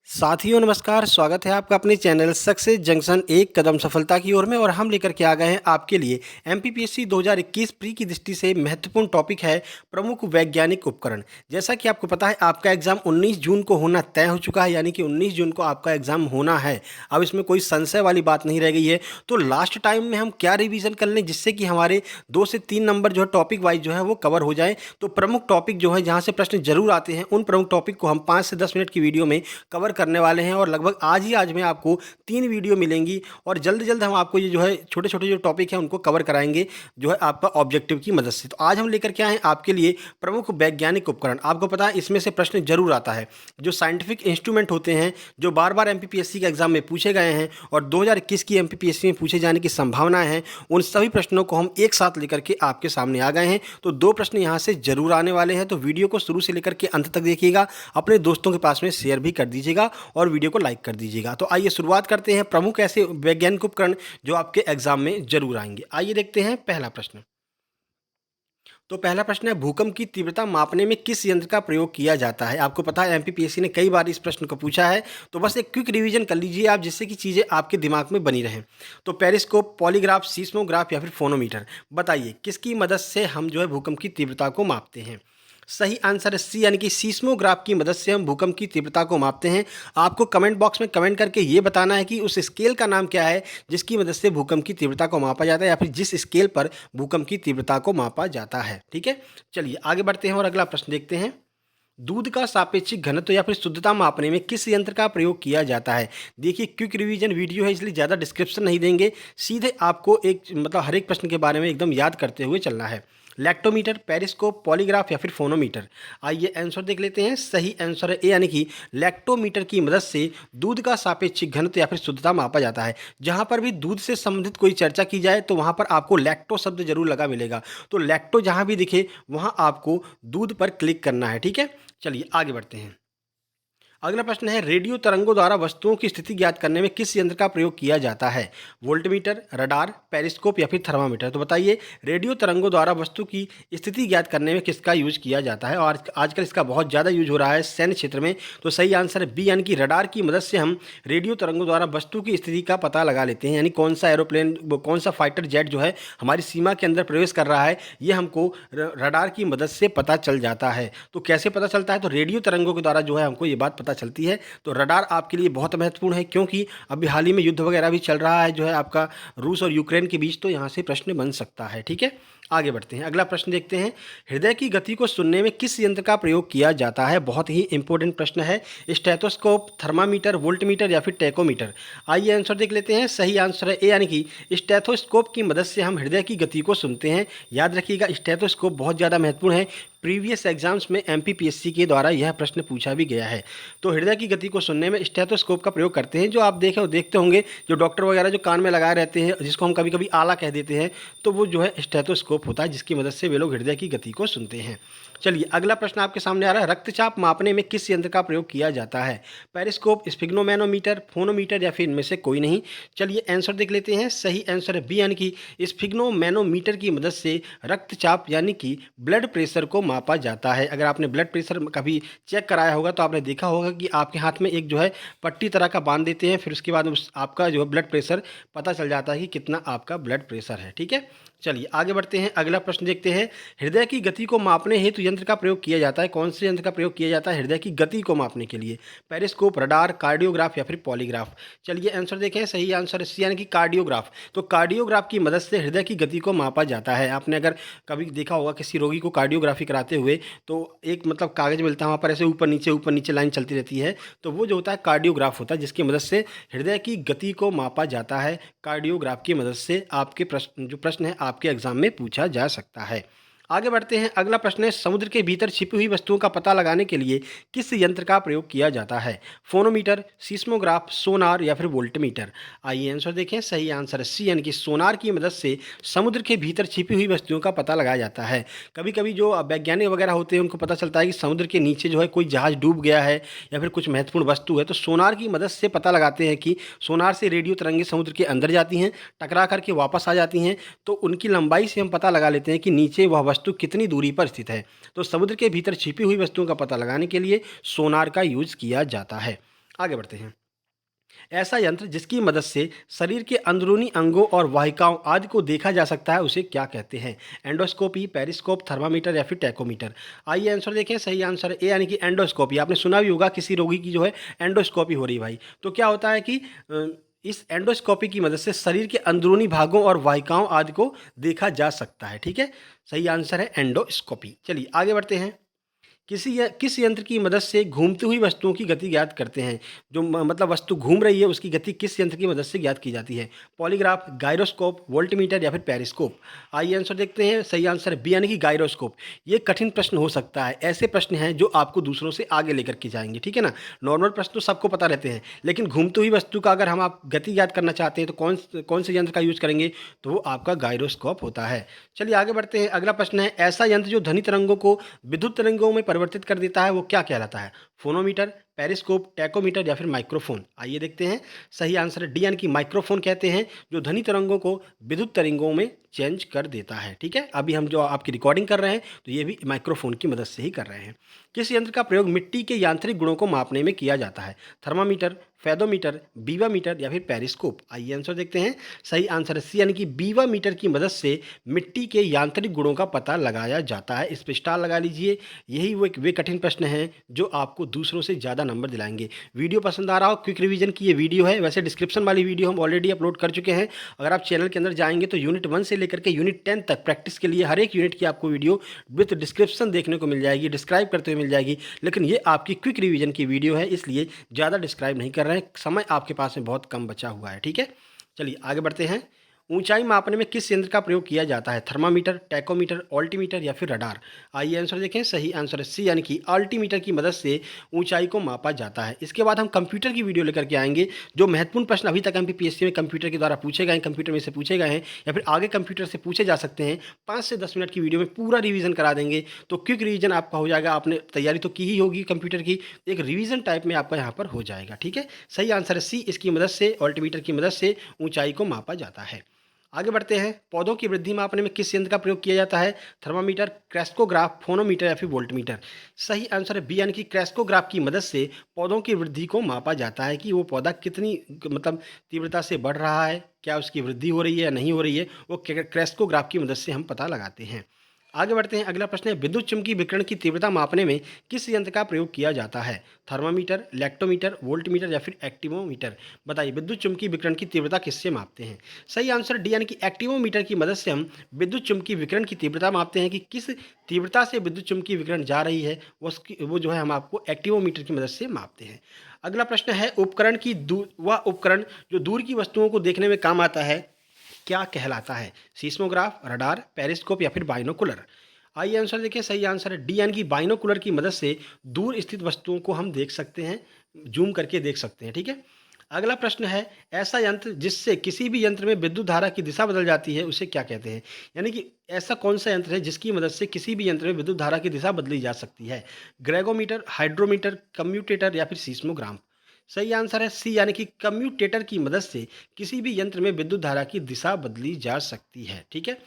साथियों नमस्कार, स्वागत है आपका अपने चैनल सक्सेस जंक्शन एक कदम सफलता की ओर में। और हम लेकर के आ गए हैं आपके लिए एमपीपीएससी 2021 प्री की दृष्टि से महत्वपूर्ण टॉपिक है प्रमुख वैज्ञानिक उपकरण। जैसा कि आपको पता है आपका एग्जाम 19 जून को होना तय हो चुका है, यानी कि 19 जून को आपका एग्जाम होना है। अब इसमें कोई संशय वाली बात नहीं रह गई है। तो लास्ट टाइम में हम क्या रिवीजन कर लें जिससे कि हमारे 2 से 3 नंबर जो है टॉपिक वाइज जो है वो कवर हो जाए। तो प्रमुख टॉपिक जो है जहाँ से प्रश्न जरूर आते हैं उन प्रमुख टॉपिक को हम 5 से 10 मिनट की वीडियो में कवर करने वाले हैं। और लगभग आज में आपको 3 वीडियो मिलेंगी और जल्द जल्द हम आपको ये जो है छोटे छोटे जो टॉपिक हैं उनको कवर कराएंगे जो है आपका ऑब्जेक्टिव की मदद से। तो आज हम लेकर के आए हैं आपके लिए प्रमुख वैज्ञानिक उपकरण। आपको पता है इसमें से प्रश्न जरूर आता है। जो साइंटिफिक इंस्ट्रूमेंट होते हैं जो बार बार एमपीपीएससी के एग्जाम में पूछे गए हैं और 2021 की एमपीपीएससी में पूछे जाने की संभावनाएं हैं, उन सभी प्रश्नों को हम एक साथ लेकर के आपके सामने आ गए हैं। तो 2 प्रश्न यहाँ से जरूर आने वाले हैं। तो वीडियो को शुरू से लेकर के अंत तक देखिएगा, अपने दोस्तों के पास में शेयर भी कर दीजिएगा और वीडियो को लाइक कर दीजिएगा। तो आइए शुरुआत करते हैं प्रमुख ऐसे वैज्ञानिक उपकरण जो आपके एग्जाम में जरूर आएंगे। आइए देखते हैं पहला प्रश्न। तो पहला प्रश्न है भूकंप की तीव्रता मापने में किस यंत्र का प्रयोग किया जाता है। आपको पता है एमपीपीएससी ने कई बार इस प्रश्न को पूछा है, तो बस एक क्विक रिवीजन कर लीजिए आप जिससे कि चीज़ें आपके दिमाग में बनी रहें। तो पेरिस्कोप, पॉलीग्राफ, सीस्मोग्राफ या फिर फोनोमीटर, बताइए किसकी मदद से हम जो है भूकंप की तीव्रता को मापते हैं। सही आंसर है सी, यानी कि सीस्मोग्राफ की मदद से हम भूकंप की तीव्रता को मापते हैं। आपको कमेंट बॉक्स में कमेंट करके ये बताना है कि उस स्केल का नाम क्या है जिसकी मदद से भूकंप की तीव्रता को मापा जाता है, या फिर जिस स्केल पर भूकंप की तीव्रता को मापा जाता है। ठीक है, चलिए आगे बढ़ते हैं और अगला प्रश्न देखते हैं। दूध का सापेक्षिक घनत्व या फिर शुद्धता मापने में किस यंत्र का प्रयोग किया जाता है। देखिए क्विक रिवीजन वीडियो है इसलिए ज़्यादा डिस्क्रिप्शन नहीं देंगे, सीधे आपको एक मतलब हर एक प्रश्न के बारे में एकदम याद करते हुए चलना है। लैक्टोमीटर, पेरिस्कोप, पॉलीग्राफ या फिर फोनोमीटर। आइए आंसर देख लेते हैं। सही आंसर है ए, यानी कि लैक्टोमीटर की मदद से दूध का सापेक्षिक घनत्व या फिर शुद्धता मापा जाता है। जहां पर भी दूध से संबंधित कोई चर्चा की जाए तो वहां पर आपको लैक्टो शब्द जरूर लगा मिलेगा। तो लैक्टो जहां भी दिखे वहां आपको दूध पर क्लिक करना है। ठीक है, चलिए आगे बढ़ते हैं। अगला प्रश्न है रेडियो तरंगों द्वारा वस्तुओं की स्थिति ज्ञात करने में किस यंत्र का प्रयोग किया जाता है। वोल्टमीटर, रडार, पेरिस्कोप या फिर थर्मामीटर। तो बताइए रेडियो तरंगों द्वारा वस्तु की स्थिति ज्ञात करने में किसका यूज किया जाता है। और आजकल इसका बहुत ज़्यादा यूज हो रहा है सैन्य क्षेत्र में। तो सही आंसर है बी, यानी कि रडार की मदद से हम रेडियो तरंगों द्वारा वस्तु की स्थिति का पता लगा लेते हैं। यानी कौन सा एरोप्लेन, कौन सा फाइटर जेट जो है हमारी सीमा के अंदर प्रवेश कर रहा है, ये हमको रडार की मदद से पता चल जाता है। तो कैसे पता चलता है, तो रेडियो तरंगों के द्वारा जो है हमको ये बात पता चलती है। तो रडार आपके लिए बहुत महत्वपूर्ण है क्योंकि अभी हाल ही में युद्ध वगैरह भी चल रहा है जो है आपका रूस और यूक्रेन के बीच। तो यहाँ से प्रश्न बन सकता है। ठीक है, आगे बढ़ते हैं। अगला प्रश्न देखते हैं। हृदय की गति को सुनने में किस यंत्र का प्रयोग किया जाता है। बहुत ही इंपॉर्टेंट प्रश्न है। स्टेथोस्कोप, थर्मामीटर, वोल्टमीटर या फिर टैकोमीटर। आइए आंसर देख लेते हैं। सही आंसर है ए, यानी कि स्टेथोस्कोप की मदद से हम हृदय की गति को सुनते हैं। याद रखिएगा स्टेथोस्कोप बहुत ज़्यादा महत्वपूर्ण है। प्रीवियस एग्जाम्स में एमपीपीएससी के द्वारा यह प्रश्न पूछा भी गया है। तो हृदय की गति को सुनने में स्टेथोस्कोप का प्रयोग करते हैं। जो आप देखते होंगे जो डॉक्टर वगैरह जो कान में लगाए रहते हैं, जिसको हम कभी कभी आला कह देते हैं, तो वो जो है स्टेथोस्कोप होता है जिसकी मदद से वे लोग हृदय की गति को सुनते हैं। चलिए अगला प्रश्न आपके सामने आ रहा है। रक्तचाप मापने में किस यंत्र का प्रयोग किया जाता है। पेरिस्कोप, स्फिग्नोमैनोमीटर, फोनोमीटर या फिर इनमें से कोई नहीं। चलिए आंसर देख लेते हैं। सही आंसर है बी, यानी कि स्फिग्नोमैनोमीटर की मदद से रक्तचाप यानी कि ब्लड प्रेशर को मापा जाता है। अगर आपने ब्लड प्रेशर कभी चेक कराया होगा तो आपने देखा होगा कि आपके हाथ में एक जो है पट्टी तरह का बांध देते हैं, फिर उसके बाद आपका जो है ब्लड प्रेशर पता चल जाता है कि कितना आपका ब्लड प्रेशर है। ठीक है, चलिए आगे बढ़ते हैं। अगला प्रश्न देखते हैं। हृदय की गति को मापने हेतु यंत्र का प्रयोग किया जाता है। कौन से यंत्र का प्रयोग किया जाता है हृदय की गति को मापने के लिए। पेरिस्कोप, रडार, कार्डियोग्राफ या फिर पॉलीग्राफ। चलिए आंसर देखें। सही आंसर है सी, यानी कि कार्डियोग्राफ। तो कार्डियोग्राफ की मदद से हृदय की गति को मापा जाता है। आपने अगर कभी देखा होगा किसी रोगी को कार्डियोग्राफी कराते हुए तो एक मतलब कागज मिलता है, वहाँ पर ऐसे ऊपर नीचे लाइन चलती रहती है। तो वो जो होता है कार्डियोग्राफ होता है जिसकी मदद से हृदय की गति को मापा जाता है। कार्डियोग्राफ की मदद से आपके प्रश्न है आपके एग्जाम में पूछा जा सकता है। आगे बढ़ते हैं। अगला प्रश्न है समुद्र के भीतर छिपी हुई वस्तुओं का पता लगाने के लिए किस यंत्र का प्रयोग किया जाता है। फोनोमीटर, सीस्मोग्राफ, सोनार या फिर वोल्टमीटर। आइए आंसर देखें। सही आंसर है सी, यानी कि सोनार की मदद से समुद्र के भीतर छिपी हुई वस्तुओं का पता लगाया जाता है। कभी कभी जो वैज्ञानिक वगैरह होते हैं उनको पता चलता है कि समुद्र के नीचे जो है कोई जहाज डूब गया है या फिर कुछ महत्वपूर्ण वस्तु है, तो सोनार की मदद से पता लगाते हैं कि सोनार से रेडियो तरंगें समुद्र के अंदर जाती हैं, टकरा करके वापस आ जाती हैं। तो उनकी लंबाई से हम पता लगा लेते हैं कि नीचे वह वस्तु कितनी दूरी पर स्थित है। तो समुद्र के भीतर छिपी हुई वस्तुओं का पता लगाने के लिए सोनार का यूज किया जाता है। आगे बढ़ते हैं। ऐसा यंत्र जिसकी मदद से शरीर के अंदरूनी अंगों और वाहिकाओं आदि को देखा जा सकता है उसे क्या कहते हैं? एंडोस्कोपी, पेरिस्कोप, थर्मामीटर या फिर टैकोमीटर? आइए आंसर देखें। सही आंसर है ए यानी कि एंडोस्कोपी। आपने सुना भी होगा किसी रोगी की जो है एंडोस्कोपी हो रही है भाई। तो क्या होता है कि इस एंडोस्कोपी की मदद से शरीर के अंदरूनी भागों और वाहिकाओं आदि को देखा जा सकता है। ठीक है, सही आंसर है एंडोस्कोपी। चलिए आगे बढ़ते हैं। किस यंत्र की मदद से घूमती हुई वस्तुओं की गति ज्ञात करते हैं? जो मतलब वस्तु घूम रही है उसकी गति किस यंत्र की मदद से ज्ञात की जाती है? पॉलीग्राफ, गायरोस्कोप, वोल्टमीटर या फिर पेरिस्कोप? आइए आंसर देखते हैं। सही आंसर है बी यानी कि गायरोस्कोप। ये कठिन प्रश्न हो सकता है, ऐसे प्रश्न हैं जो आपको दूसरों से आगे लेकर के जाएंगे। ठीक है ना, नॉर्मल प्रश्न तो सबको पता रहते हैं, लेकिन घूमती हुई वस्तु का अगर हम आप गति ज्ञात करना चाहते हैं तो कौन कौन से यंत्र का यूज करेंगे? तो वो आपका गायरोस्कोप होता है। चलिए आगे बढ़ते हैं। अगला प्रश्न है, ऐसा यंत्र जो ध्वनि तरंगों को विद्युत तरंगों में परिवर्तित कर देता है वो क्या कहलाता है? फोनोमीटर, पेरिस्कोप, टैकोमीटर या फिर माइक्रोफोन? आइए देखते हैं। सही आंसर है डी यानी कि माइक्रोफोन कहते हैं, जो ध्वनि तरंगों को विद्युत तरंगों में चेंज कर देता है। ठीक है, अभी हम जो आपकी रिकॉर्डिंग कर रहे हैं तो ये भी माइक्रोफोन की मदद से ही कर रहे हैं। किस यंत्र का प्रयोग मिट्टी के यांत्रिक गुणों को मापने में किया जाता है? थर्मामीटर, फेदोमीटर, बीवामीटर या फिर पेरिस्कोप? आइए आंसर देखते हैं। सही आंसर है सी यानी कि बीवामीटर की मदद से मिट्टी के यांत्रिक गुणों का पता लगाया जाता है। इस पे स्टार लगा लीजिए। यही वो वे कठिन प्रश्न हैं जो आपको दूसरों से ज़्यादा नंबर दिलाएंगे। वीडियो पसंद आ रहा हो, क्विक रिवीजन की ये वीडियो है। वैसे डिस्क्रिप्शन वाली वीडियो हम ऑलरेडी अपलोड कर चुके हैं। अगर आप चैनल के अंदर जाएंगे तो यूनिट 1 से लेकर के यूनिट 10 तक प्रैक्टिस के लिए हर एक यूनिट की आपको वीडियो विथ डिस्क्रिप्शन देखने को मिल जाएगी, डिस्क्राइब करते हुए मिल जाएगी। लेकिन ये आपकी क्विक रिवीजन की वीडियो है, इसलिए ज़्यादा डिस्क्राइब नहीं कर रहे हैं, समय आपके पास में बहुत कम बचा हुआ है। ठीक है, चलिए आगे बढ़ते हैं। ऊंचाई मापने में किस यंत्र का प्रयोग किया जाता है? थर्मामीटर, टैकोमीटर, ऑल्टीमीटर या फिर रडार? आइए आंसर देखें। सही आंसर है सी यानी कि ऑल्टीमीटर की मदद से ऊंचाई को मापा जाता है। इसके बाद हम कंप्यूटर की वीडियो लेकर के आएंगे। जो महत्वपूर्ण प्रश्न अभी तक एमपीपीएससी में कंप्यूटर के द्वारा पूछे गए हैं, कंप्यूटर में से पूछे गए हैं या फिर आगे कंप्यूटर से पूछे जा सकते हैं, 5 से 10 मिनट की वीडियो में पूरा रिवीजन करा देंगे। तो क्विक रिवीजन आपका हो जाएगा। आपने तैयारी तो की ही होगी कंप्यूटर की, एक रिवीजन टाइप में आपका यहाँ पर हो जाएगा। ठीक है, सही आंसर है सी, इसकी मदद से ऑल्टीमीटर की मदद से ऊंचाई को मापा जाता है। आगे बढ़ते हैं। पौधों की वृद्धि मापने में किस यंत्र का प्रयोग किया जाता है? थर्मामीटर, क्रेस्कोग्राफ, फोनोमीटर या फिर वोल्टमीटर? सही आंसर है बी यानी कि क्रेस्कोग्राफ की मदद से पौधों की वृद्धि को मापा जाता है कि वो पौधा कितनी मतलब तीव्रता से बढ़ रहा है, क्या उसकी वृद्धि हो रही है या नहीं हो रही है, वो क्रेस्कोग्राफ की मदद से हम पता लगाते हैं। आगे बढ़ते हैं। अगला प्रश्न है, विद्युत चुम्बकीय विकिरण की तीव्रता मापने में किस यंत्र का प्रयोग किया जाता है? थर्मामीटर, इलेक्ट्रोमीटर, वोल्टमीटर या फिर एक्टिवोमीटर? बताइए, विद्युत चुम्बकीय विकिरण की तीव्रता किससे मापते हैं? सही आंसर डी यानी कि एक्टिवोमीटर की मदद से हम विद्युत चुम्बकीय विकिरण की तीव्रता मापते हैं कि किस तीव्रता से विद्युत चुम्बकीय विकिरण जा रही है, उसकी वो जो है हम आपको एक्टिवोमीटर की मदद से मापते हैं। अगला प्रश्न है, वह उपकरण जो दूर की वस्तुओं को देखने में काम आता है क्या कहलाता है? सीस्मोग्राफ, रडार, पेरिस्कोप या फिर बाइनोकुलर? आइए आंसर देखिए। सही आंसर है डी यानी कि बाइनोकुलर की मदद से दूर स्थित वस्तुओं को हम देख सकते हैं, जूम करके देख सकते हैं। ठीक है, अगला प्रश्न है, ऐसा यंत्र जिससे किसी भी यंत्र में विद्युत धारा की दिशा बदल जाती है उसे क्या कहते हैं? यानी कि ऐसा कौन सा यंत्र है जिसकी मदद से किसी भी यंत्र में विद्युत धारा की दिशा बदली जा सकती है? ग्रेगोमीटर, हाइड्रोमीटर, कम्यूटेटर या फिर सीस्मोग्राम? सही आंसर है सी यानी कि कम्यूटेटर की मदद से किसी भी यंत्र में विद्युत धारा की दिशा बदली जा सकती है। ठीक है,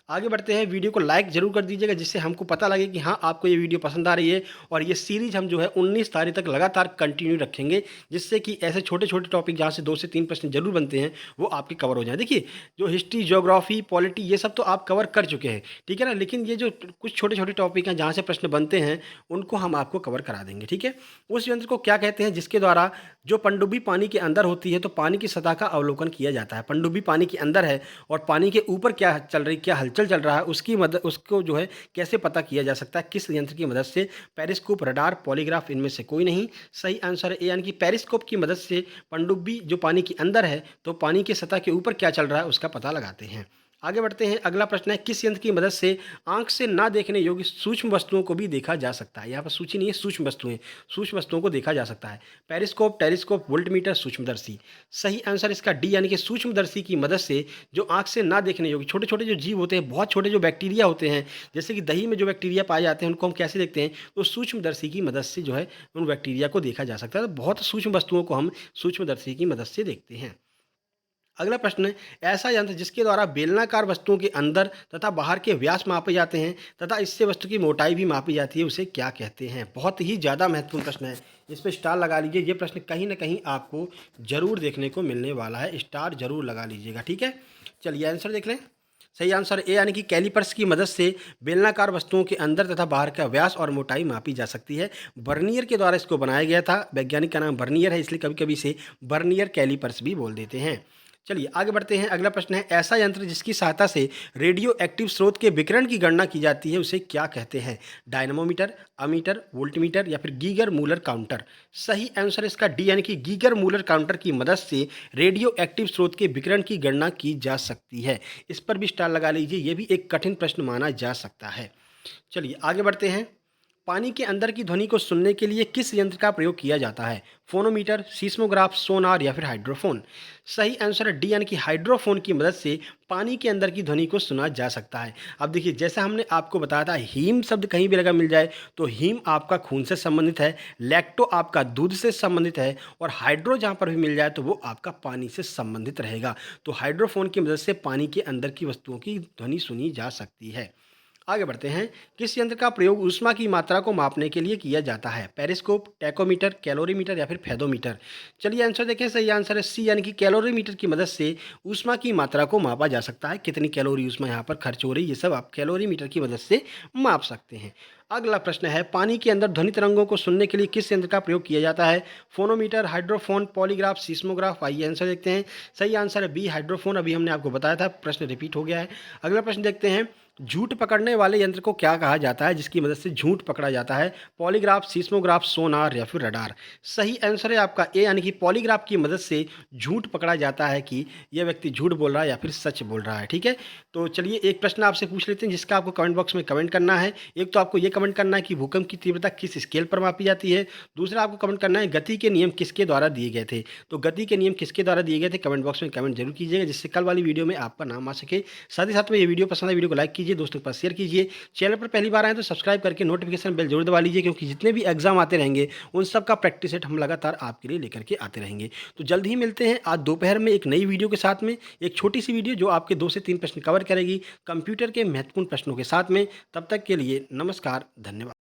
आगे बढ़ते हैं। वीडियो को लाइक जरूर कर दीजिएगा जिससे हमको पता लगे कि हाँ आपको ये वीडियो पसंद आ रही है। और ये सीरीज हम जो है 19 तारीख तक लगातार कंटिन्यू रखेंगे, जिससे कि ऐसे छोटे छोटे टॉपिक जहाँ से 2 से 3 प्रश्न जरूर बनते हैं वो आपके कवर हो जाए। देखिए, जो हिस्ट्री, ज्योग्राफी, पॉलिटी ये सब तो आप कवर कर चुके हैं, ठीक है ना, लेकिन ये जो कुछ छोटे छोटे टॉपिक हैं जहाँ से प्रश्न बनते हैं उनको हम आपको कवर करा देंगे। ठीक है, उस यंत्र को क्या कहते हैं जिसके द्वारा जो पनडुब्बी पानी के अंदर होती है तो पानी की सतह का अवलोकन किया जाता है? पनडुब्बी पानी के अंदर है और पानी के ऊपर क्या चल रही, क्या हलचल चल रहा है, उसकी मदद उसको जो है कैसे पता किया जा सकता है, किस यंत्र की मदद से? पेरिस्कोप, रडार, पॉलीग्राफ, इनमें से कोई नहीं। सही आंसर है ए यानी कि पेरिस्कोप की मदद से पनडुब्बी जो पानी के अंदर है तो पानी की सतह के ऊपर क्या चल रहा है उसका पता लगाते हैं। आगे बढ़ते हैं। अगला प्रश्न है, किस यंत्र की मदद से आंख से ना देखने योग्य सूक्ष्म वस्तुओं को भी देखा जा सकता है? यहाँ पर सूची नहीं है, सूक्ष्म वस्तुएं, सूक्ष्म वस्तुओं को देखा जा सकता है। पेरिस्कोप, टेलीस्कोप, वोल्टमीटर, सूक्ष्मदर्शी? सही आंसर इसका डी यानी कि सूक्ष्मदर्शी की मदद से जो आंख से ना देखने योग्य छोटे छोटे जो जीव होते हैं, बहुत छोटे जो बैक्टीरिया होते हैं, जैसे कि दही में जो बैक्टीरिया पाए जाते हैं उनको हम कैसे देखते हैं? तो सूक्ष्मदर्शी की मदद से जो है उन बैक्टीरिया को देखा जा सकता है। तो बहुत सूक्ष्म वस्तुओं को हम सूक्ष्मदर्शी की मदद से देखते हैं। अगला प्रश्न है, ऐसा यंत्र जिसके द्वारा बेलनाकार वस्तुओं के अंदर तथा बाहर के व्यास मापे जाते हैं तथा इससे वस्तु की मोटाई भी मापी जाती है, उसे क्या कहते हैं? बहुत ही ज़्यादा महत्वपूर्ण प्रश्न है, इस पर स्टार लगा लीजिए। ये प्रश्न कहीं ना कहीं आपको जरूर देखने को मिलने वाला है, स्टार जरूर लगा लीजिएगा। ठीक है, चलिए आंसर देख लें। सही आंसर ए यानी कि कैलिपर्स की मदद से बेलनाकार वस्तुओं के अंदर तथा बाहर का व्यास और मोटाई मापी जा सकती है। बर्नियर के द्वारा इसको बनाया गया था, वैज्ञानिक का नाम बर्नियर है, इसलिए कभी कभी इसे बर्नियर कैलिपर्स भी बोल देते हैं। चलिए आगे बढ़ते हैं। अगला प्रश्न है, ऐसा यंत्र जिसकी सहायता से रेडियो एक्टिव स्रोत के विकिरण की गणना की जाती है, उसे क्या कहते हैं? डायनामोमीटर, अमीटर, वोल्टमीटर या फिर गीगर मूलर काउंटर? सही आंसर इसका डी यानी कि गीगर मूलर काउंटर की मदद से रेडियो एक्टिव स्रोत के विकिरण की गणना की जा सकती है। इस पर भी स्टार लगा लीजिए, ये भी एक कठिन प्रश्न माना जा सकता है। चलिए आगे बढ़ते हैं। पानी के अंदर की ध्वनि को सुनने के लिए किस यंत्र का प्रयोग किया जाता है? फोनोमीटर, सीस्मोग्राफ, सोनार या फिर हाइड्रोफोन? सही आंसर है डी यानी कि हाइड्रोफोन की मदद से पानी के अंदर की ध्वनि को सुना जा सकता है। अब देखिए, जैसा हमने आपको बताया था, हीम शब्द कहीं भी लगा मिल जाए तो हीम आपका खून से संबंधित है, लैक्टो आपका दूध से संबंधित है और हाइड्रो जहाँ पर भी मिल जाए तो वो आपका पानी से संबंधित रहेगा। तो हाइड्रोफोन की मदद से पानी के अंदर की वस्तुओं की ध्वनि सुनी जा सकती है। आगे बढ़ते हैं। किस यंत्र का प्रयोग ऊष्मा की मात्रा को मापने के लिए किया जाता है? पेरिस्कोप, टैकोमीटर, कैलोरीमीटर या फिर फेदोमीटर? चलिए आंसर देखें। सही आंसर है सी यानी कि कैलोरीमीटर की मदद से ऊष्मा की मात्रा को मापा जा सकता है। कितनी कैलोरी ऊष्मा यहाँ पर खर्च हो रही है, ये सब आप कैलोरीमीटर की मदद से माप सकते हैं। अगला प्रश्न है, पानी के अंदर ध्वनि तरंगों को सुनने के लिए किस यंत्र का प्रयोग किया जाता है? फोनोमीटर, हाइड्रोफोन, पॉलीग्राफ, सीस्मोग्राफ? आइए आंसर देखते हैं। सही आंसर है बी, हाइड्रोफोन। अभी हमने आपको बताया था, प्रश्न रिपीट हो गया है। अगला प्रश्न देखते हैं। झूठ पकड़ने वाले यंत्र को क्या कहा जाता है जिसकी मदद से झूठ पकड़ा जाता है? पॉलीग्राफ, सीस्मोग्राफ, सोनार या फिर रडार? सही आंसर है आपका ए यानी कि पॉलीग्राफ की मदद से झूठ पकड़ा जाता है कि यह व्यक्ति झूठ बोल रहा है या फिर सच बोल रहा है। ठीक है, तो चलिए एक प्रश्न आपसे पूछ लेते हैं जिसका आपको कमेंट बॉक्स में कमेंट करना है। एक तो आपको ये कमेंट करना है कि भूकंप की तीव्रता किस स्केल पर मापी जाती है। दूसरा आपको कमेंट करना है गति के नियम किसके द्वारा दिए गए थे। तो गति के नियम किसके द्वारा दिए गए थे, कमेंट बॉक्स में कमेंट जरूर कीजिएगा, जिससे कल वाली वीडियो में आपका नाम आ सके। साथ ही साथ में ये वीडियो पसंद है, वीडियो को लाइक कीजिए, दोस्तों के पास शेयर कीजिए। चैनल पर पहली बार आए तो सब्सक्राइब करके नोटिफिकेशन बेल जरूर दबा लीजिए, क्योंकि जितने भी एग्जाम आते रहेंगे उन सब का प्रैक्टिस सेट हम लगातार आपके लिए लेकर के आते रहेंगे। तो जल्द ही मिलते हैं आज दोपहर में एक नई वीडियो के साथ में, एक छोटी सी वीडियो जो आपके 2 से 3 प्रश्न कवर करेगी कंप्यूटर के महत्वपूर्ण प्रश्नों के साथ में। तब तक के लिए नमस्कार, धन्यवाद।